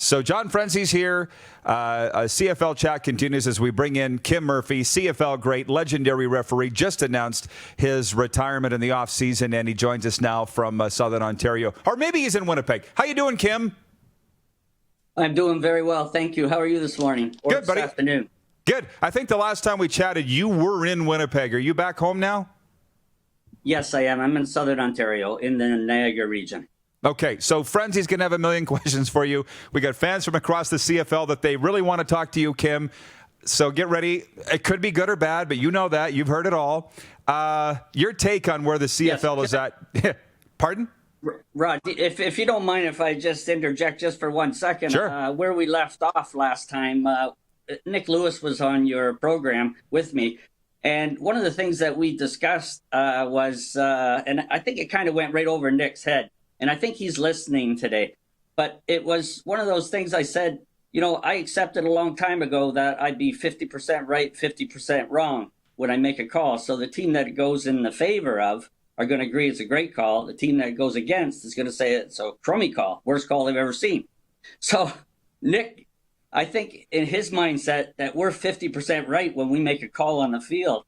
So John Frenzy's here. A CFL chat continues as we bring in Kim Murphy, CFL great, legendary referee, just announced his retirement in the offseason, and he joins us now from Southern Ontario. Or maybe he's in Winnipeg. How you doing, Kim? I'm doing very well, thank you. How are you this morning or Good, buddy. this afternoon? Good. I think the last time we chatted, you were in Winnipeg. Are you back home now? Yes, I am. I'm in Southern Ontario in the Niagara region. Okay, so Frenzy's going to have a million questions for you. We got fans from across the CFL that they really want to talk to you, Kim. So get ready. It could be good or bad, but you know that. You've heard it all. Your take on where the CFL is at. Pardon? Rod, if you don't mind if I just interject just for 1 second. Sure. Where we left off last time, Nick Lewis was on your program with me. And one of the things that we discussed was, and I think it kind of went right over Nick's head, and I think he's listening today. But it was one of those things I said, I accepted a long time ago that I'd be 50% right, 50% wrong when I make a call. So the team that it goes in the favor of are going to agree it's a great call. The team that it goes against is going to say it's a crummy call, worst call they've ever seen. So Nick, I think in his mindset that we're 50% right when we make a call on the field.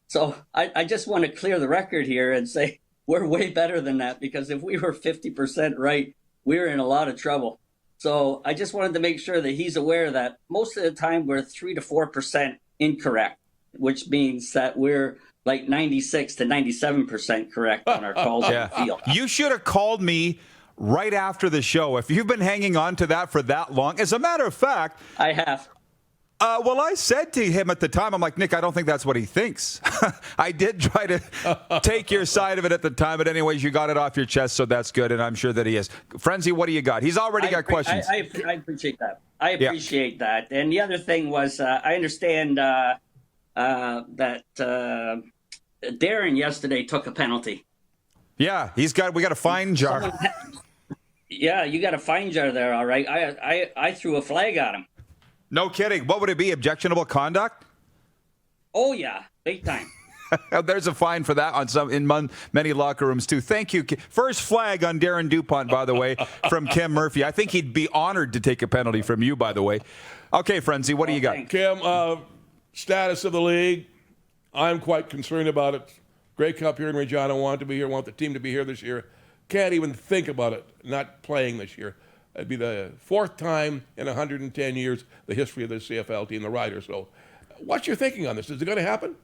So I just want to clear the record here and say, we're way better than that, because if we were 50% right, we're in a lot of trouble. So I just wanted to make sure that he's aware that most of the time we're 3 to 4% incorrect, which means that we're like 96 to 97% correct on our calls on the field. You should have called me right after the show. If you've been hanging on to that for that long, as a matter of fact, I have. Well, I said to him at the time, I'm like, Nick, I don't think that's what he thinks. I did try to take your side of it at the time, but anyways, you got it off your chest, so that's good, and I'm sure that he is. Frenzy, what do you got? He's already got questions. I appreciate that. I appreciate that. And the other thing was, I understand that Darren yesterday took a penalty. Yeah, we got a fine jar. Yeah, you got a fine jar there, all right. I threw a flag at him. No kidding. What would it be? Objectionable conduct? Oh yeah, big time. There's a fine for that in many locker rooms too. Thank you. First flag on Darren DuPont, by the way, from Kim Murphy. I think he'd be honored to take a penalty from you, by the way. Okay, Frenzy, what do you got? Thanks. Kim, status of the league. I'm quite concerned about it. Grey Cup here in Regina. Want to be here. Want the team to be here this year. Can't even think about it not playing this year. It'd be the fourth time in 110 years, the history of the CFL team, the Riders. So what's your thinking on this? Is it going to happen?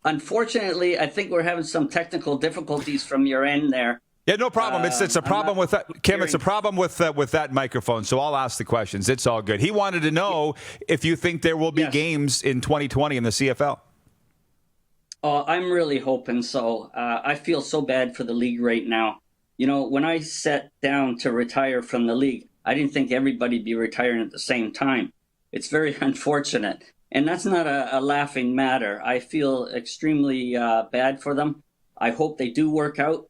Unfortunately, I think we're having some technical difficulties from your end there. Yeah, no problem. It's a problem with that, Kim. It's a problem with that microphone. So I'll ask the questions. It's all good. He wanted to know if you think there will be games in 2020 in the CFL. Oh, I'm really hoping so. I feel so bad for the league right now. When I sat down to retire from the league, I didn't think everybody'd be retiring at the same time. It's very unfortunate. And that's not a laughing matter. I feel extremely bad for them. I hope they do work out.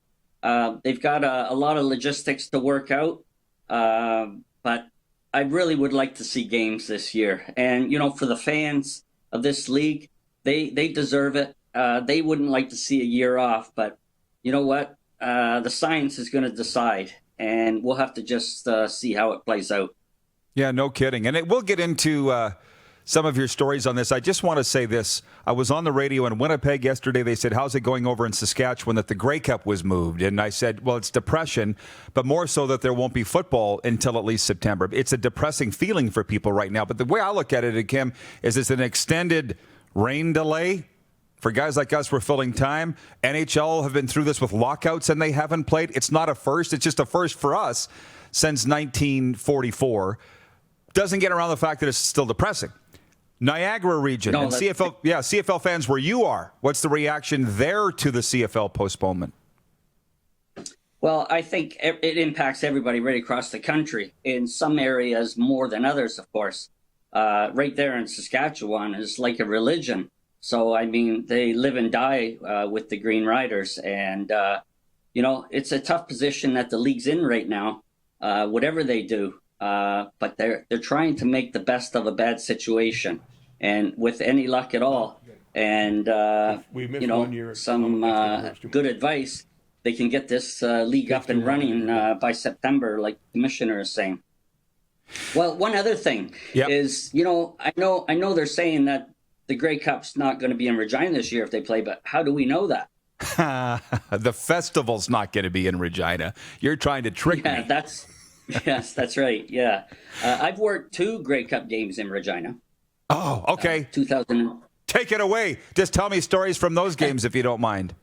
They've got a lot of logistics to work out. But I really would like to see games this year. And, for the fans of this league, they deserve it. They wouldn't like to see a year off. But you know what? The science is going to decide, and we'll have to just see how it plays out. Yeah, no kidding. And we'll get into some of your stories on this. I just want to say this. I was on the radio in Winnipeg yesterday. They said, how's it going over in Saskatchewan that the Grey Cup was moved? And I said, well, it's depression, but more so that there won't be football until at least September. It's a depressing feeling for people right now. But the way I look at it, Kim, is it's an extended rain delay. For guys like us, we're filling time. NHL have been through this with lockouts, and they haven't played. It's not a first. It's just a first for us since 1944. Doesn't get around the fact that it's still depressing. Niagara region and CFL fans where you are. What's the reaction there to the CFL postponement? Well, I think it impacts everybody right across the country. In some areas more than others, of course. Right there in Saskatchewan is like a religion. So, I mean, they live and die with the Green Riders. And, it's a tough position that the league's in right now, whatever they do. But they're trying to make the best of a bad situation. And with any luck at all, and, some good advice, they can get this league up and running by September, like the commissioner is saying. Well, one other thing is, I know they're saying that the Grey Cup's not going to be in Regina this year if they play, but how do we know that? The festival's not going to be in Regina. You're trying to trick me. Yes, that's right. Yeah. I've worked 2 Grey Cup games in Regina. Oh, okay. 2000. Take it away. Just tell me stories from those games if you don't mind.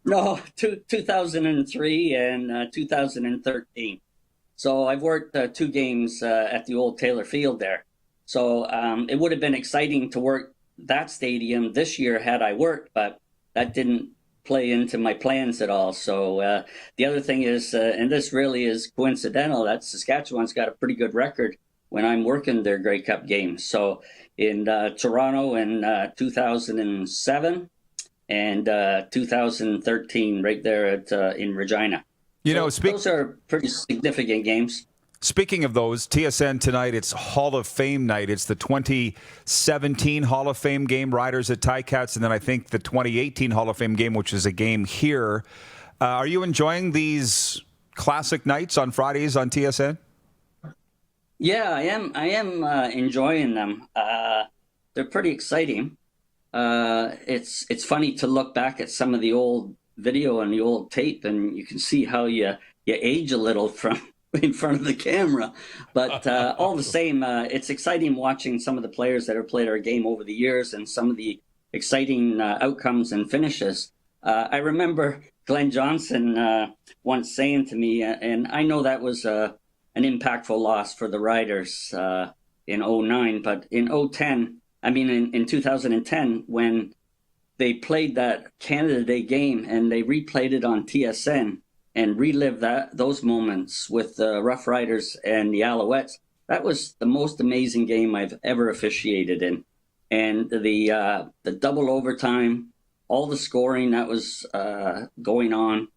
No, 2003 and 2013. So I've worked 2 games at the old Taylor Field there. So it would have been exciting to work that stadium this year had I worked, but that didn't play into my plans at all. So the other thing is, and this really is coincidental, that Saskatchewan's got a pretty good record when I'm working their Grey Cup games. So in Toronto in 2007 and 2013, right there in Regina. Those are pretty significant games. Speaking of those, TSN tonight, it's Hall of Fame night. It's the 2017 Hall of Fame game, Riders at Ticats, and then I think the 2018 Hall of Fame game, which is a game here. Are you enjoying these classic nights on Fridays on TSN? Yeah, I am enjoying them. They're pretty exciting. It's funny to look back at some of the old video and the old tape, and you can see how you age a little from in front of the camera. But all the same, it's exciting watching some of the players that have played our game over the years and some of the exciting outcomes and finishes. I remember Glenn Johnson once saying to me, and I know that was an impactful loss for the Riders in 2009, but in 2010, when they played that Canada Day game and they replayed it on TSN and relived those moments with the Rough Riders and the Alouettes, that was the most amazing game I've ever officiated in. And the double overtime, all the scoring that was going on,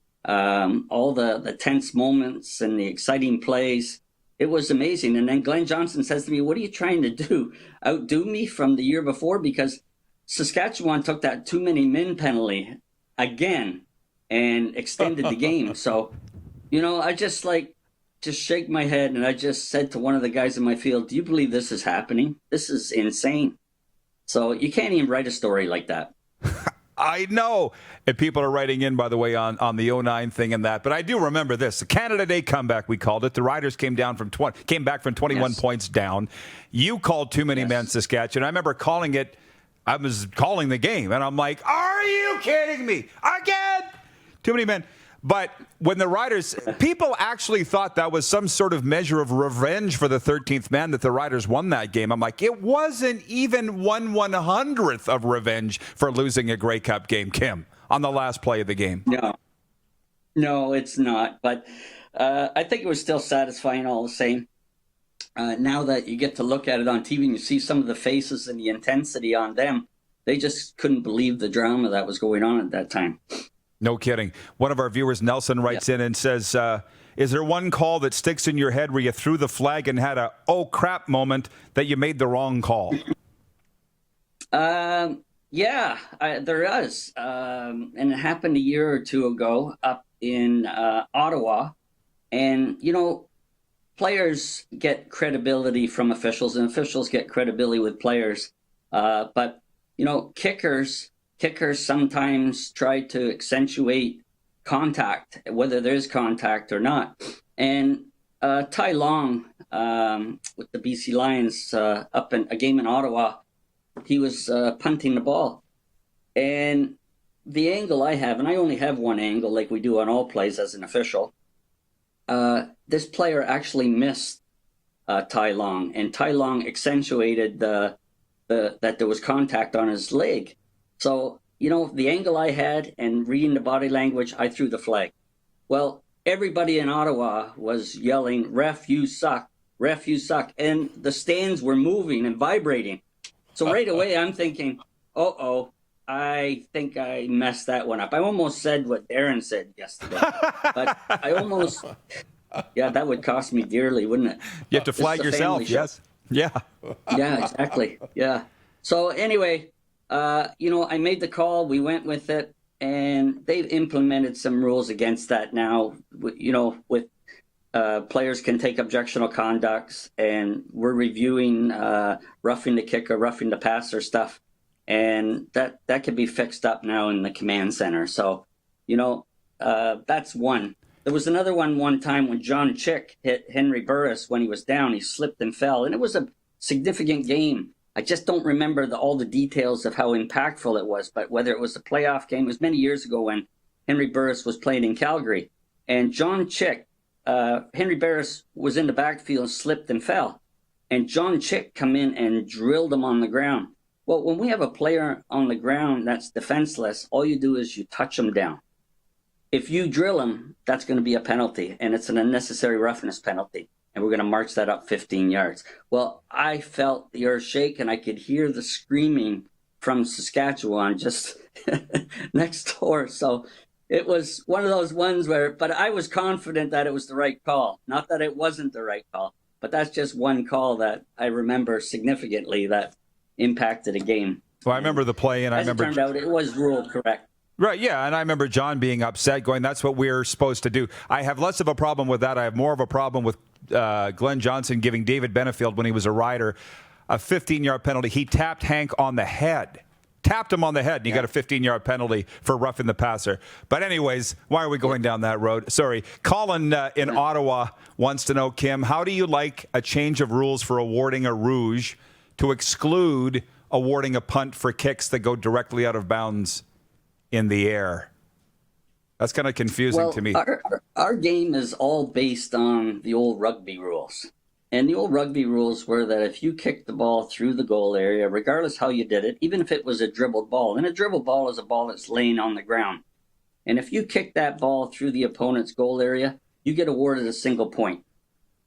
all the tense moments and the exciting plays, it was amazing. And then Glenn Johnson says to me, "What are you trying to do? Outdo me from the year before?" Because Saskatchewan took that too many men penalty again and extended the game. So, I just shake my head, and I just said to one of the guys in my field, "Do you believe this is happening? This is insane." So you can't even write a story like that. I know. And people are writing in, by the way, on the 2009 thing and that. But I do remember this. The Canada Day comeback, we called it. The Riders came back from 21 points down. You called too many men, Saskatchewan. I remember calling it. I was calling the game, and I'm like, "Are you kidding me? Again? Too many men." But when the Riders, people actually thought that was some sort of measure of revenge for the 13th man that the Riders won that game. I'm like, it wasn't even 1/100th of revenge for losing a Grey Cup game, Kim, on the last play of the game. No, it's not. But I think it was still satisfying all the same. Now that you get to look at it on TV and you see some of the faces and the intensity on them, they just couldn't believe the drama that was going on at that time. No kidding. One of our viewers, Nelson, writes in and says, is there one call that sticks in your head where you threw the flag and had a oh crap moment that you made the wrong call? There is. And it happened a year or two ago up in Ottawa. And, players get credibility from officials and officials get credibility with players. But kickers sometimes try to accentuate contact, whether there's contact or not. And Tai Long with the BC Lions up in a game in Ottawa, he was punting the ball. And the angle I have, and I only have one angle like we do on all plays as an official, this player actually missed Tai Long, and Tai Long accentuated that there was contact on his leg. So, the angle I had and reading the body language, I threw the flag. Well, everybody in Ottawa was yelling, "Ref, you suck. Ref, you suck." And the stands were moving and vibrating. So right away, I'm thinking, I think I messed that one up. I almost said what Darren said yesterday. But I almost, that would cost me dearly, wouldn't it? You have to flag yourself, yes. Yeah. Yeah, exactly. Yeah. So anyway, I made the call. We went with it. and they've implemented some rules against that now. With players can take objectionable conducts, and we're reviewing roughing the kicker, roughing the passer stuff, and that can be fixed up now in the command center. So, that's one. There was another one time when John Chick hit Henry Burris when he was down. He slipped and fell, and it was a significant game. I just don't remember all the details of how impactful it was, but whether it was a playoff game, it was many years ago when Henry Burris was playing in Calgary. And John Chick, Henry Burris was in the backfield, slipped and fell. And John Chick come in and drilled him on the ground. Well, when we have a player on the ground that's defenseless, all you do is you touch him down. If you drill him, that's going to be a penalty, and it's an unnecessary roughness penalty. And we're going to march that up 15 yards. Well, I felt the earth shake, and I could hear the screaming from Saskatchewan just next door. So it was one of those ones but I was confident that it was the right call. Not that it wasn't the right call, but that's just one call that I remember significantly that impacted a game. Well, I remember the play, and As it turned out, it was ruled correct. Right, yeah, and I remember John being upset, going, that's what we're supposed to do. I have less of a problem with that. I have more of a problem with Glenn Johnson giving David Benefield, when he was a rider, a 15-yard penalty. He tapped Hank on the head. Tapped him on the head, and he got a 15-yard penalty for roughing the passer. But anyways, why are we going down that road? Sorry. Colin in Ottawa wants to know, Kim, how do you like a change of rules for awarding a Rouge to exclude awarding a punt for kicks that go directly out of bounds in the air? That's kind of confusing to me. Our game is all based on the old rugby rules. And the old rugby rules were that if you kicked the ball through the goal area, regardless how you did it, even if it was a dribbled ball, and a dribbled ball is a ball that's laying on the ground. And if you kick that ball through the opponent's goal area, you get awarded a single point.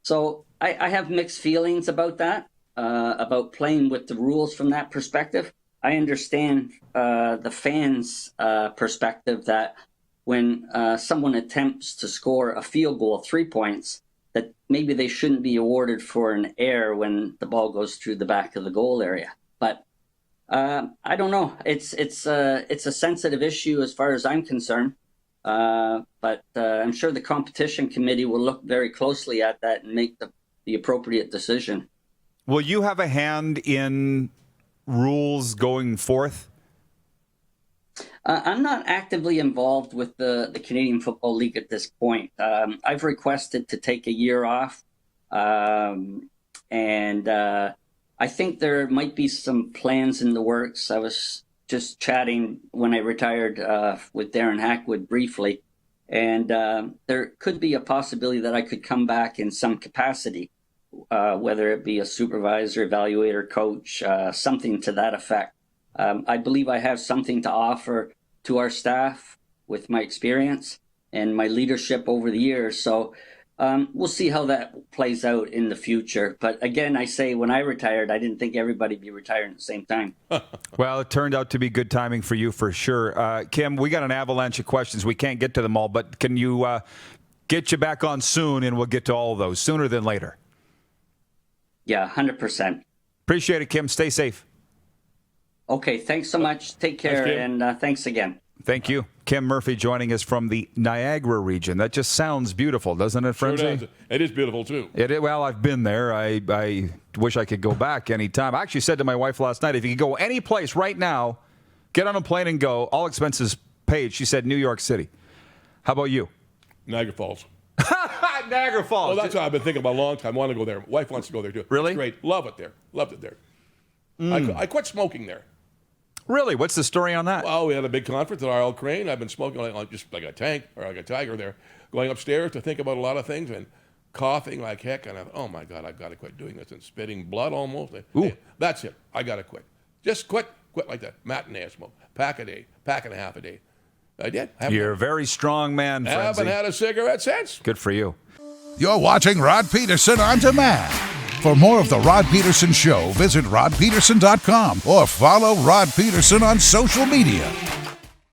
So I have mixed feelings about that, about playing with the rules from that perspective. I understand the fans' perspective that when someone attempts to score a field goal, 3 points, that maybe they shouldn't be awarded for an error when the ball goes through the back of the goal area. But I don't know. It's a sensitive issue as far as I'm concerned. But I'm sure the competition committee will look very closely at that and make the appropriate decision. Will you have a hand in rules going forth? I'm not actively involved with the Canadian Football League at this point. I've requested to take a year off, and I think there might be some plans in the works. I was just chatting when I retired with Darren Hackwood briefly, and there could be a possibility that I could come back in some capacity, whether it be a supervisor, evaluator, coach, something to that effect. I believe I have something to offer to our staff with my experience and my leadership over the years. So we'll see how that plays out in the future. But again, I say when I retired, I didn't think everybody would be retiring at the same time. Well, it turned out to be good timing for you for sure. Kim, we got an avalanche of questions. We can't get to them all, but can you get you back on soon, and we'll get to all of those sooner than later? Yeah, 100%. Appreciate it, Kim. Stay safe. Okay, thanks so much. Take care, and thanks again. Thank you. Kim Murphy joining us from the Niagara region. That just sounds beautiful, doesn't it, Frenzy? Sure does. It is beautiful, too. Well, I've been there. I wish I could go back anytime. I actually said to my wife last night, if you could go any place right now, get on a plane and go, all expenses paid. She said New York City. How about you? Niagara Falls. Niagara Falls. Well, that's what I've been thinking about a long time. I want to go there. My wife wants to go there, too. Really? It's great. Love it there. Loved it there. I quit smoking there. Really? What's the story on that? Well, we had a big conference at R.L. Crane. I've been smoking just like a tank or like a tiger there, going upstairs to think about a lot of things and coughing like heck. And I thought, oh, my God, I've got to quit doing this and spitting blood almost. Hey, that's it. I got to quit. Just quit like that. Matinee smoke. Pack a day. Pack and a half a day. I did. You're a very strong man, Frenzy. Haven't had a cigarette since. Good for you. You're watching Rod Pedersen On Demand. For more of The Rod Pedersen Show, visit rodpedersen.com or follow Rod Pedersen on social media.